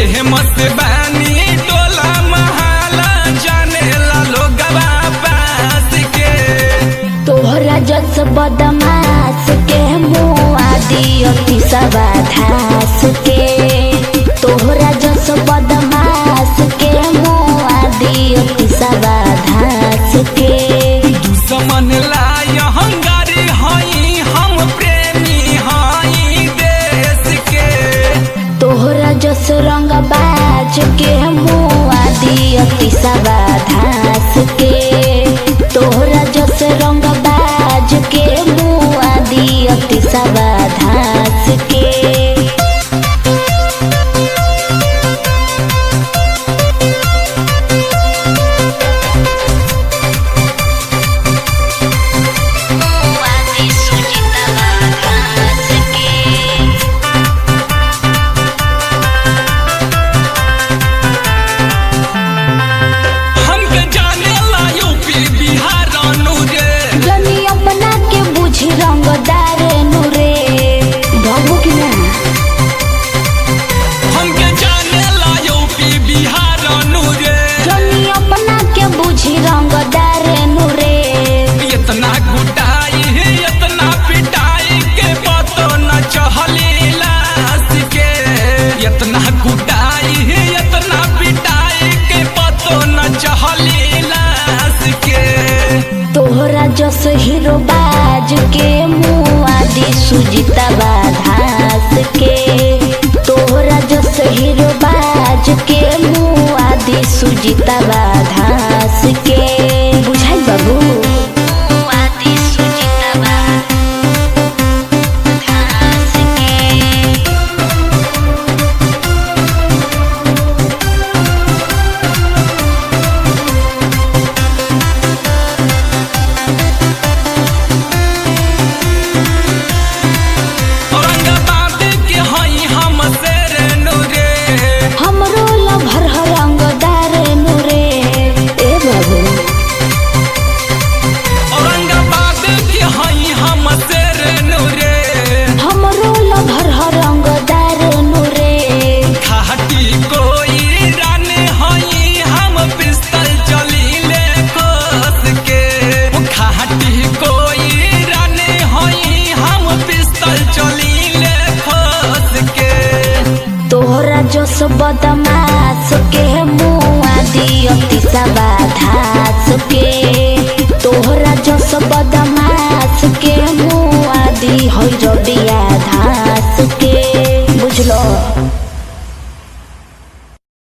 Famous बानी टोला महाला जानेला लोगवा पास के। तोहरा जस बदमाश के मुआ दियो किसवा धास के। तोहरा जस बदमाश के मुआ दियो किसवा धास के। दुश्मन लाय हंगारी हई हम प्रेमी हई देश के। तोहरा जस रंग बाज के मुआ दियो किसवा धास के। तोहरा जस रंग बाज के मुआ दियो किसवा धास के। तोहरा जस हीरो बाज के मुआ दी सुजीतवा धास के। तोहरा जस हीरो बाज के मुआ दी सुजीतवा धास के। बुझाई बाबू मुआ दी सुजीतवा धास के। जस बदमाश के मुआ दियो किसवा धास के।